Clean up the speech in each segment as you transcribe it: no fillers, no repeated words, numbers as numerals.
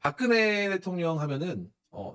박근혜 대통령 하면은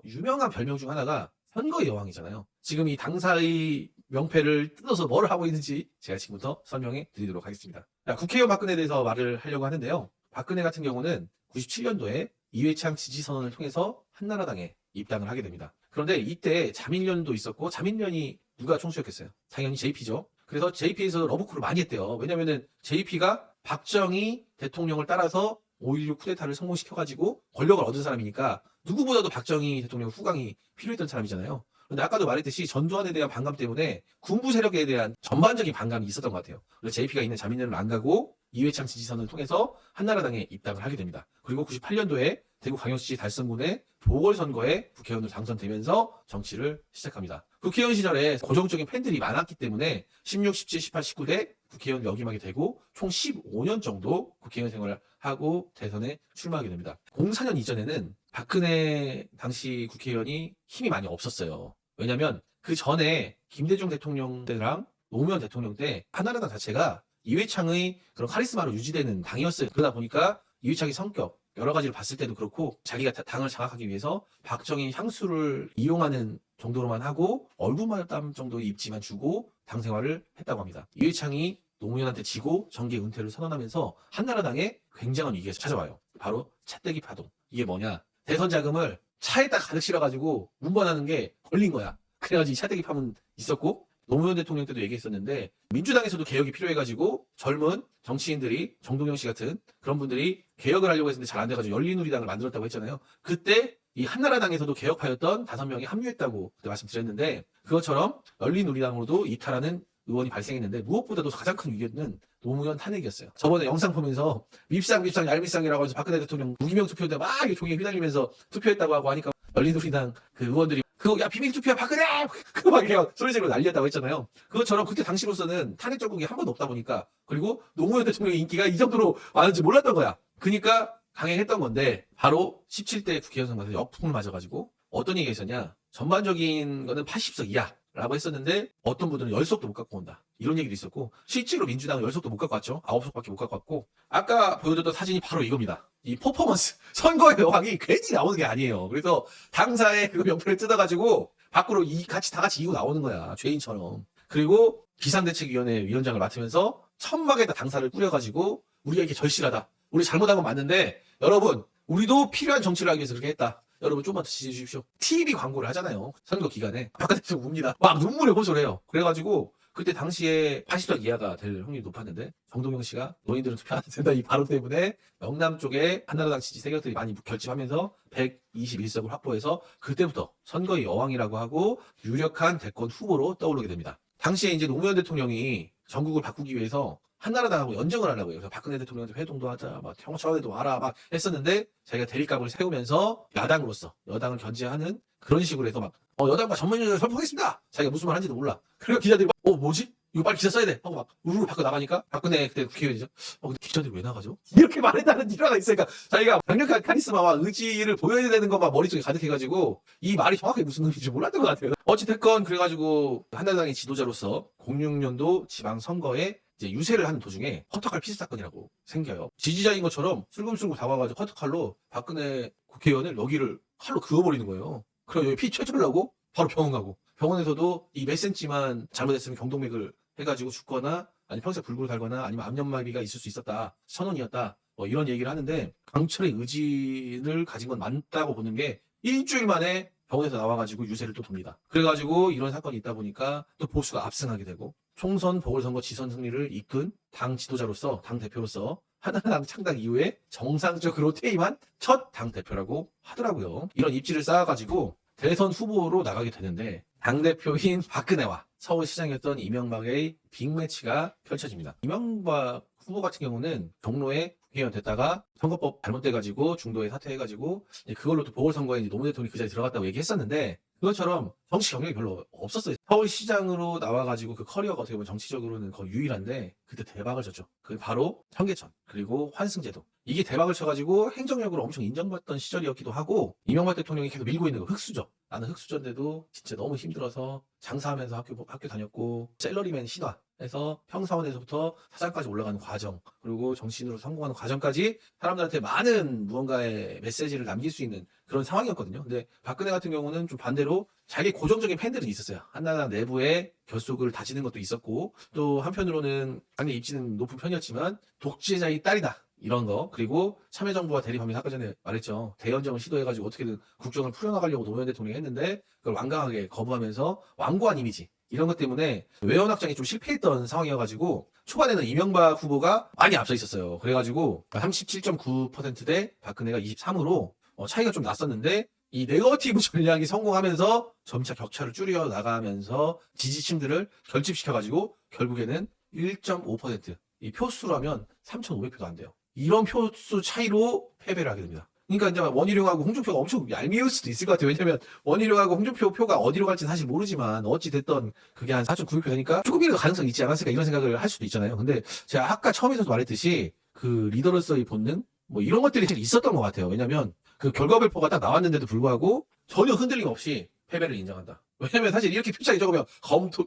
유명한 별명 중 하나가 선거의 여왕이잖아요. 지금 이 당사의 명패를 뜯어서 뭘 하고 있는지 제가 지금부터 설명해 드리도록 하겠습니다. 자, 국회의원 박근혜에 대해서 말을 하려고 하는데요. 박근혜 같은 경우는 97년도에 이회창 지지선언을 통해서 한나라당에 입당을 하게 됩니다. 그런데 이때 자민련도 있었고, 자민련이 누가 총수였겠어요? 당연히 JP죠. 그래서 JP에서 러브콜을 많이 했대요. 왜냐면은 JP가 박정희 대통령을 따라서 5.16 쿠데타를 성공시켜가지고 권력을 얻은 사람이니까 누구보다도 박정희 대통령 후광이 필요했던 사람이잖아요. 그런데 아까도 말했듯이 전두환에 대한 반감 때문에 군부 세력에 대한 전반적인 반감이 있었던 것 같아요. 그래서 JP가 있는 자민련을 안 가고 이회창 지지선을 통해서 한나라당에 입당을 하게 됩니다. 그리고 98년도에 대구 광역시 달성군의 보궐선거에 국회의원으로 당선되면서 정치를 시작합니다. 국회의원 시절에 고정적인 팬들이 많았기 때문에 16, 17, 18, 19대 국회의원 역임하게 되고 총 15년 정도 국회의원 생활을 하고 대선에 출마하게 됩니다. 04년 이전에는 박근혜 당시 국회의원이 힘이 많이 없었어요. 왜냐면 그 전에 김대중 대통령 때랑 노무현 대통령 때 한나라당 자체가 이회창의 그런 카리스마로 유지되는 당이었어요. 그러다 보니까 이회창의 성격, 여러 가지를 봤을 때도 그렇고 자기가 당을 장악하기 위해서 박정희 향수를 이용하는 정도로만 하고 얼굴마담 정도의 입지만 주고 당 생활을 했다고 합니다. 이회창이 노무현한테 지고 정계 은퇴를 선언하면서 한나라당에 굉장한 위기가 찾아와요. 바로 차떼기 파동. 이게 뭐냐? 대선 자금을 차에다 가득 실어가지고 운반하는 게 걸린 거야. 그래가지고 이 차떼기 파문 있었고, 노무현 대통령 때도 얘기했었는데 민주당에서도 개혁이 필요해가지고 젊은 정치인들이 정동영 씨 같은 그런 분들이 개혁을 하려고 했는데 잘 안 돼가지고 열린우리당을 만들었다고 했잖아요. 그때 이 한나라당에서도 개혁파였던 5명이 합류했다고 그때 말씀드렸는데, 그것처럼 열린우리당으로도 이탈하는 의원이 발생했는데 무엇보다도 가장 큰 위기는 노무현 탄핵이었어요. 저번에 영상 보면서 밉상 얄밉상이라고 해서 박근혜 대통령 무기명 투표인데 막 종이에 휘날리면서 투표했다고 하고 하니까 열린우리당 그 의원들이 그거 야 비밀 투표야 박근혜 그거 막 이렇게 소리 지르고 난리였다고 했잖아요. 그것처럼 그때 당시로서는 탄핵 정국이 한 번도 없다 보니까, 그리고 노무현 대통령의 인기가 이 정도로 많은지 몰랐던 거야. 그러니까 강행했던 건데, 바로 17대 국회의원 선거에서 역풍을 맞아가지고 어떤 얘기가 있었냐, 전반적인 거는 80석 이하 라고 했었는데 어떤 분들은 10석도 못 갖고 온다, 이런 얘기도 있었고, 실제로 민주당은 10석도 못 갖고 왔죠. 9석밖에 못 갖고 왔고, 아까 보여줬던 사진이 바로 이겁니다. 이 퍼포먼스, 선거의 여왕이 괜히 나오는 게 아니에요. 그래서 당사의 그 명패를 뜯어가지고 밖으로 다 같이 이고 나오는 거야, 죄인처럼. 그리고 비상대책위원회 위원장을 맡으면서 천막에다 당사를 꾸려가지고 우리가 이게 절실하다, 우리 잘못한 건 맞는데 여러분 우리도 필요한 정치를 하기 위해서 그렇게 했다, 여러분 좀만 더 지지해 주십시오. TV 광고를 하잖아요. 선거 기간에. 박근혜 대통령 웁니다. 막 눈물을 호소해요. 그래가지고 그때 당시에 80석 이하가 될 확률이 높았는데 정동영 씨가 노인들은 투표 안 된다 이 발언 때문에 영남 쪽에 한나라당 지지 세력들이 많이 결집하면서 121석을 확보해서 그때부터 선거의 여왕이라고 하고 유력한 대권 후보로 떠오르게 됩니다. 당시에 이제 노무현 대통령이 전국을 바꾸기 위해서 한나라당하고 연정을 하려고 해요. 그래서 박근혜 대통령한테 회동도 하자, 막 청와대도 와라, 막 했었는데 자기가 대립각을 세우면서 야당으로서 여당을 견제하는 그런 식으로 해서 막 여당과 전면전을 선포하겠습니다. 자기가 무슨 말 한지도 몰라. 그리고 기자들이 막 뭐지? 이거 빨리 기사 써야 돼 하고 막 우르르 밖으로 나가니까 박근혜 그때 국회의원이죠. 근데 기자들이 왜 나가죠? 이렇게 말했다는 일화가 있으니까 자기가 강력한 카리스마와 의지를 보여야 되는 것만 머릿속에 가득해가지고 이 말이 정확하게 무슨 의미인지 몰랐던 것 같아요. 어찌됐건 그래가지고 한나라당의 지도자로서 06년도 지방선거에 이제 유세를 하는 도중에 커터칼 피습 사건이라고 생겨요. 지지자인 것처럼 슬금슬금 다가와가지고 커터칼로 박근혜 국회의원을 여기를 칼로 그어버리는 거예요. 그럼 여기 피 최출하려고 바로 병원 가고, 병원에서도 이 몇 센치만 잘못했으면 경동맥을 해가지고 죽거나 아니 평생 불구를 달거나 아니면 압력마비가 있을 수 있었다, 선언이었다, 뭐 이런 얘기를 하는데, 강철의 의지를 가진 건 맞다고 보는 게 일주일 만에 병원에서 나와가지고 유세를 또 돕니다. 그래가지고 이런 사건이 있다 보니까 또 보수가 압승하게 되고 총선 보궐선거 지선 승리를 이끈 당 지도자로서, 당 대표로서 한나라당 창당 이후에 정상적으로 퇴임한 첫 당 대표라고 하더라고요. 이런 입지를 쌓아가지고 대선 후보로 나가게 되는데, 당대표인 박근혜와 서울시장이었던 이명박의 빅매치가 펼쳐집니다. 이명박 후보 같은 경우는 종로에 국회의원 됐다가 선거법 잘못돼가지고 중도에 사퇴해가지고 그걸로 또 보궐선거에 노무현 대통령이 그 자리에 들어갔다고 얘기했었는데, 그것처럼 정치 경력이 별로 없었어요. 서울시장으로 나와가지고 그 커리어가 어떻게 보면 정치적으로는 거의 유일한데 그때 대박을 쳤죠. 그 바로 청계천 그리고 환승제도. 이게 대박을 쳐가지고 행정력으로 엄청 인정받던 시절이었기도 하고 이명박 대통령이 계속 밀고 있는 거 흑수저. 나는 흑수저인데도 진짜 너무 힘들어서 장사하면서 학교 다녔고 셀러리맨 신화해서 평사원에서부터 사장까지 올라가는 과정 그리고 정치인으로 성공하는 과정까지 사람들한테 많은 무언가의 메시지를 남길 수 있는 그런 상황이었거든요. 근데 박근혜 같은 경우는 좀 반대로 자기 고정적인 팬들은 있었어요. 한나라당 내부에 결속을 다지는 것도 있었고 또 한편으로는 당연히 입지는 높은 편이었지만 독재자의 딸이다. 이런 거 그리고 참여정부와 대립하면서 아까 전에 말했죠. 대연정을 시도해가지고 어떻게든 국정을 풀어나가려고 노무현 대통령이 했는데 그걸 완강하게 거부하면서 완고한 이미지 이런 것 때문에 외연 확장이 좀 실패했던 상황이어가지고 초반에는 이명박 후보가 많이 앞서 있었어요. 그래가지고 37.9%대 박근혜가 23으로 차이가 좀 났었는데 이 네거티브 전략이 성공하면서 점차 격차를 줄여 나가면서 지지층들을 결집시켜가지고 결국에는 1.5%. 이 표수라면 3,500표도 안 돼요. 이런 표수 차이로 패배를 하게 됩니다. 그러니까 이제 원희룡하고 홍준표가 엄청 얄미울 수도 있을 것 같아요. 왜냐면 원희룡하고 홍준표 표가 어디로 갈지는 사실 모르지만 어찌 됐던 그게 한 4.900표 되니까 조금이라도 가능성이 있지 않았을까 이런 생각을 할 수도 있잖아요. 근데 제가 아까 처음에서도 말했듯이 그 리더로서의 본능 뭐 이런 것들이 제일 있었던 것 같아요. 왜냐면 그 결과발표가 딱 나왔는데도 불구하고 전혀 흔들림 없이 패배를 인정한다. 왜냐면 사실 이렇게 표창이 적으면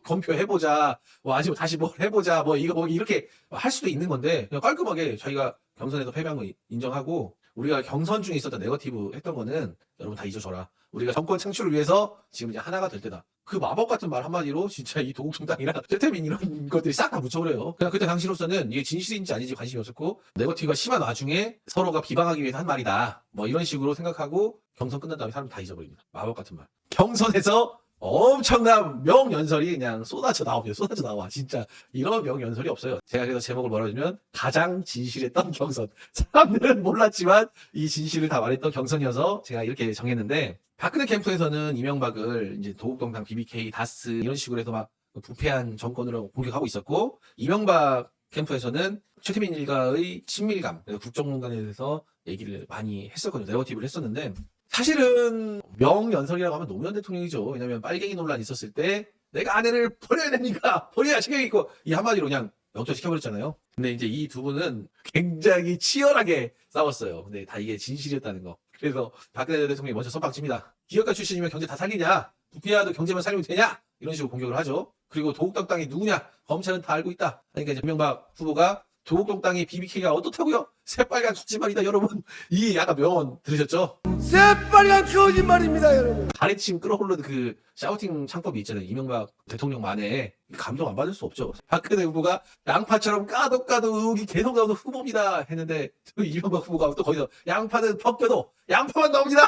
검표해보자, 뭐 아니면 다시 뭘 해보자, 뭐 이거 뭐 이렇게 할 수도 있는 건데 그냥 깔끔하게 자기가 경선에서 패배한 거 인정하고 우리가 경선 중에 있었던 네거티브 했던 거는 여러분 다 잊어줘라. 우리가 정권 창출을 위해서 지금 이제 하나가 될 때다. 그 마법 같은 말 한마디로 진짜 이 도곡통당이랑 최태민 이런 것들이 싹 다 묻혀버려요. 그냥 그때 당시로서는 이게 진실인지 아닌지 관심이 없었고 네거티브가 심한 와중에 서로가 비방하기 위해서 한 말이다. 뭐 이런 식으로 생각하고 경선 끝난 다음에 사람 다 잊어버립니다. 마법 같은 말. 경선에서 엄청난 명연설이 그냥 쏟아져 나옵니다. 쏟아져 나와. 진짜 이런 명연설이 없어요. 제가 그래서 제목을 말해주면 가장 진실했던 경선. 사람들은 몰랐지만 이 진실을 다 말했던 경선이어서 제가 이렇게 정했는데 박근혜 캠프에서는 이명박을 이제 도곡동당 BBK 다스 이런 식으로 해서 막 부패한 정권으로 공격하고 있었고 이명박 캠프에서는 최태민 일가의 친밀감, 국정농단에 대해서 얘기를 많이 했었거든요. 네거티브를 했었는데 사실은 명연설이라고 하면 노무현 대통령이죠. 왜냐하면 빨갱이 논란이 있었을 때 내가 아내를 버려야 되니까 버려야 책임이 있고 이 한마디로 그냥 영전시켜버렸잖아요. 근데 이제 이 두 분은 굉장히 치열하게 싸웠어요. 근데 다 이게 진실이었다는 거. 그래서 박근혜 대통령이 먼저 선빵칩니다. 기업가 출신이면 경제 다 살리냐? 부패라도 경제만 살리면 되냐? 이런 식으로 공격을 하죠. 그리고 도곡동 땅이 누구냐? 검찰은 다 알고 있다. 그러니까 이제 이명박 후보가 도곡동 땅이 BBK가 어떻다고요? 새빨간 거짓말이다 여러분. 이 약간 명언 들으셨죠? 새빨간 거짓말입니다, 여러분. 가래침 끌어올르는 그 샤우팅 창법이 있잖아요. 이명박 대통령만의 감동 안 받을 수 없죠. 박근혜 후보가 양파처럼 까도 의혹이 계속 나오는 후보입니다 했는데 또 이명박 후보가 또 거기서 양파는 벗겨도 양파만 나옵니다.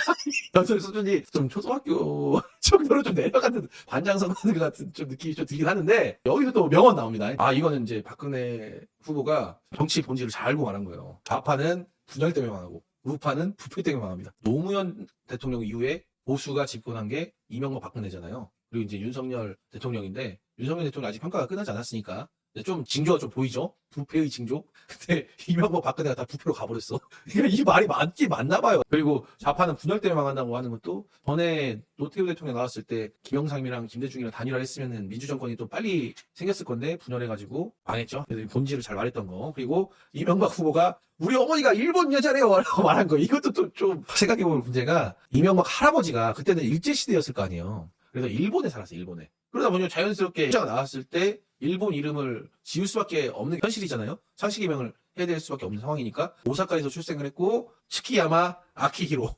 연설 수준이 좀 초등학교 정도로 좀 내려가는 반장선거 같은 좀 느낌이 좀 들긴 하는데 여기서 또 명언 나옵니다. 아 이거는 이제 박근혜 후보가 정치 본질을 잘 알고 말한 거예요. 좌파는 분열 때문에 망하고 우파는 부패 때문에 망합니다. 노무현 대통령 이후에 보수가 집권한 게 이명박 박근혜잖아요. 그리고 이제 윤석열 대통령인데 윤석열 대통령 아직 평가가 끝나지 않았으니까 좀 징조가 좀 보이죠? 부패의 징조? 근데 이명박 박근혜가 다 부패로 가버렸어. 그러니까 이 말이 맞긴 맞나 봐요. 그리고 좌파는 분열 때문에 망한다고 하는 것도 전에 노태우 대통령 나왔을 때 김영삼이랑 김대중이랑 단일화했으면 민주정권이 또 빨리 생겼을 건데 분열해가지고 망했죠. 그래서 본질을 잘 말했던 거. 그리고 이명박 후보가 우리 어머니가 일본 여자래요 라고 말한 거. 이것도 또 좀 생각해볼 문제가 이명박 할아버지가 그때는 일제시대였을 거 아니에요. 그래서 일본에 살았어요. 일본에. 그러다 보니 자연스럽게 시자가 나왔을 때 일본 이름을 지을 수밖에 없는 현실이잖아요. 상식이명을 해야 될 수밖에 없는 상황이니까 오사카에서 출생을 했고 츠키야마 아키히로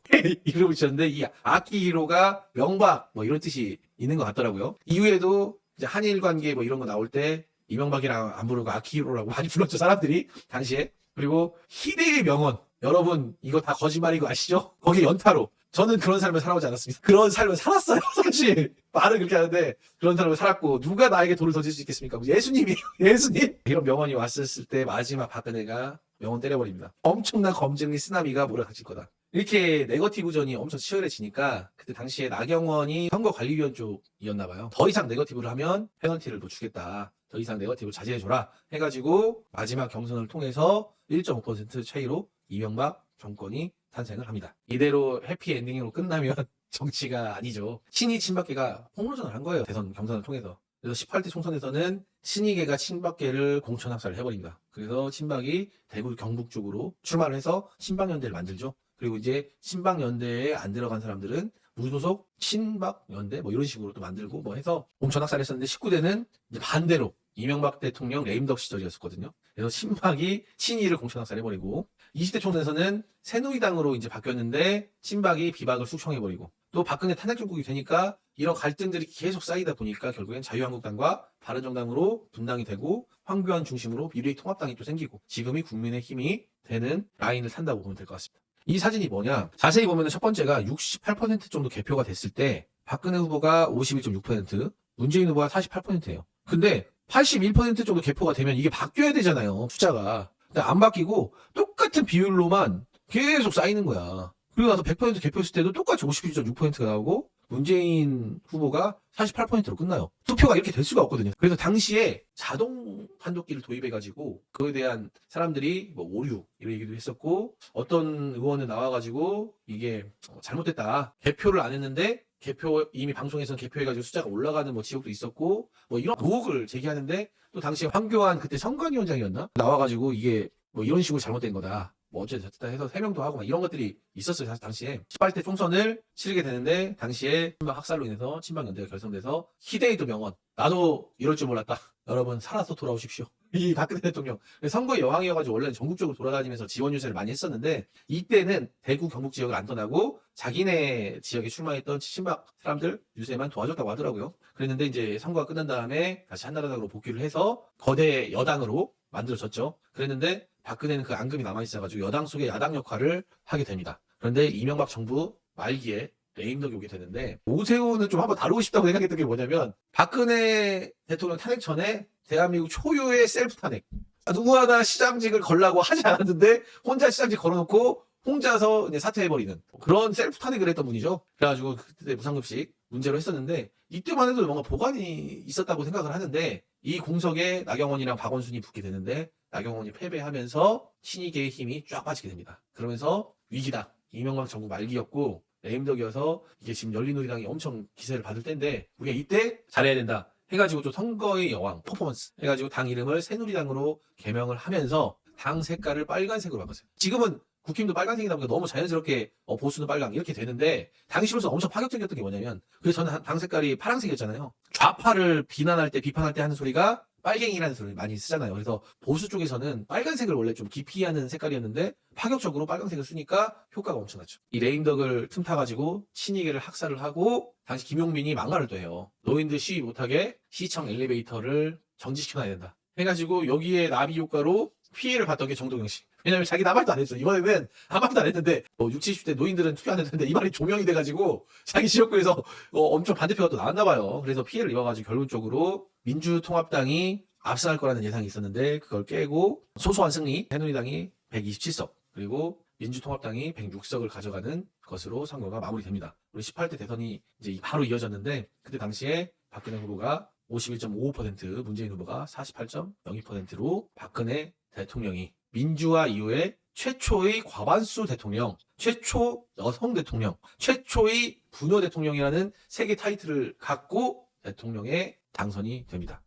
이름을 지었는데 이 아키히로가 명박 뭐 이런 뜻이 있는 것 같더라고요. 이후에도 이제 한일 관계 뭐 이런 거 나올 때 이명박이랑 안 부르고 아키히로라고 많이 불렀죠 사람들이 당시에. 그리고 희대의 명언 여러분 이거 다 거짓말인 거 아시죠? 거기 연타로 저는 그런 삶을 살아오지 않았습니다. 그런 삶을 살았어요. 사실 말은 그렇게 하는데 그런 삶을 살았고 누가 나에게 돌을 던질 수 있겠습니까? 예수님이 예수님 이런 명언이 왔었을 때 마지막 박근혜가 명언 때려버립니다. 엄청난 검증의 쓰나미가 몰아닥칠 거다. 이렇게 네거티브전이 엄청 치열해지니까 그때 당시에 나경원이 선거관리위원 쪽이었나 봐요. 더 이상 네거티브를 하면 페널티를 더 주겠다. 더 이상 네거티브를 자제해줘라 해가지고 마지막 경선을 통해서 1.5% 차이로 이명박 정권이 탄생을 합니다. 이대로 해피엔딩으로 끝나면 정치가 아니죠. 친이 친박계가 홍로전을 한 거예요. 대선 경선을 통해서. 그래서 18대 총선에서는 친이계가 친박계를 공천학살을 해버립니다. 그래서 친박이 대구 경북 쪽으로 출마를 해서 친박연대를 만들죠. 그리고 이제 친박연대에 안 들어간 사람들은 무소속 친박연대 뭐 이런 식으로 또 만들고 뭐 해서 공천학살을 했었는데 19대는 이제 반대로 이명박 대통령 레임덕 시절이었었거든요. 그래서 친박이 친이를 공천학살해버리고 20대 총선에서는 새누리당으로 이제 바뀌었는데 친박이 비박을 숙청해버리고 또 박근혜 탄핵 정국이 되니까 이런 갈등들이 계속 쌓이다 보니까 결국엔 자유한국당과 바른정당으로 분당이 되고 황교안 중심으로 미래통합당이 또 생기고 지금이 국민의힘이 되는 라인을 탄다고 보면 될 것 같습니다. 이 사진이 뭐냐? 자세히 보면 첫 번째가 68% 정도 개표가 됐을 때 박근혜 후보가 51.6%, 문재인 후보가 48%예요. 근데 81% 정도 개표가 되면 이게 바뀌어야 되잖아요, 숫자가. 근데 안 바뀌고 똑같은 비율로만 계속 쌓이는 거야. 그리고 나서 100% 개표했을 때도 똑같이 51.6%가 나오고 문재인 후보가 48%로 끝나요. 투표가 이렇게 될 수가 없거든요. 그래서 당시에 자동 판독기를 도입해가지고 그거에 대한 사람들이 뭐 오류 이런 얘기도 했었고 어떤 의원은 나와가지고 이게 잘못됐다. 개표를 안 했는데 개표 이미 방송에서는 개표해가지고 숫자가 올라가는 뭐 지역도 있었고 뭐 이런 의혹을 제기하는데 또 당시에 황교안 그때 선관위원장이었나 나와가지고 이게 뭐 이런 식으로 잘못된 거다. 뭐 어쨌든 해서 해명도 하고 막 이런 것들이 있었어요. 사실 당시에 18대 총선을 치르게 되는데 당시에 친박 학살로 인해서 친박연대가 결성돼서 희대의도 명언 나도 이럴 줄 몰랐다. 여러분 살아서 돌아오십시오. 이 박근혜 대통령 선거의 여왕이어가지고 원래는 전국적으로 돌아다니면서 지원 유세를 많이 했었는데 이때는 대구 경북 지역을 안 떠나고 자기네 지역에 출마했던 친박 사람들 유세만 도와줬다고 하더라고요. 그랬는데 이제 선거가 끝난 다음에 다시 한나라당으로 복귀를 해서 거대 여당으로 만들어졌죠. 그랬는데 박근혜는 그 앙금이 남아있어가지고 여당 속의 야당 역할을 하게 됩니다. 그런데 이명박 정부 말기에 레임덕이 오게 되는데 오세훈은 좀 한번 다루고 싶다고 생각했던 게 뭐냐면 박근혜 대통령 탄핵 전에 대한민국 초유의 셀프 탄핵. 누구 하나 시장직을 걸라고 하지 않았는데 혼자 시장직 걸어놓고 혼자서 이제 사퇴해버리는 그런 셀프 탄핵을 했던 분이죠. 그래가지고 그때 무상급식 문제로 했었는데 이때만 해도 뭔가 보관이 있었다고 생각을 하는데 이 공석에 나경원이랑 박원순이 붙게 되는데 나경원이 패배하면서 친이계의 힘이 쫙 빠지게 됩니다. 그러면서 위기다. 이명박 정부 말기였고 레임덕이어서 이게 지금 열린우리당이 엄청 기세를 받을 때인데 우리가 이때 잘해야 된다 해가지고 또 선거의 여왕 퍼포먼스 해가지고 당 이름을 새누리당으로 개명을 하면서 당 색깔을 빨간색으로 바꿨어요. 지금은 국힘도 빨간색이다 보니까 너무 자연스럽게 보수는 빨강 이렇게 되는데 당시로서 엄청 파격적이었던 게 뭐냐면 그래서 저는 당 색깔이 파란색이었잖아요. 좌파를 비난할 때 비판할 때 하는 소리가 빨갱이라는 소리를 많이 쓰잖아요. 그래서 보수 쪽에서는 빨간색을 원래 좀 기피하는 색깔이었는데 파격적으로 빨간색을 쓰니까 효과가 엄청났죠. 이 레임덕을 틈타가지고 친이계를 학살을 하고 당시 김용민이 막말을 또 해요. 노인들 시위 못하게 시청 엘리베이터를 정지시켜놔야 된다. 해가지고 여기에 나비 효과로 피해를 봤던 게 정동영 씨. 왜냐면 자기는 아무 말도 안 했어. 이번에는 아무 말도 안 했는데 60, 70대 노인들은 투표 안 했는데 이 말이 조명이 돼가지고 자기 지역구에서 엄청 반대표가 또 나왔나 봐요. 그래서 피해를 입어가지고 결론적으로 민주통합당이 압승할 거라는 예상이 있었는데 그걸 깨고 소소한 승리 새누리당이 127석 그리고 민주통합당이 106석을 가져가는 것으로 선거가 마무리됩니다. 그리고 18대 대선이 이제 바로 이어졌는데 그때 당시에 박근혜 후보가 51.55% 문재인 후보가 48.02%로 박근혜 대통령이 민주화 이후에 최초의 과반수 대통령, 최초 여성 대통령, 최초의 부녀 대통령이라는 세 개 타이틀을 갖고 대통령에 당선이 됩니다.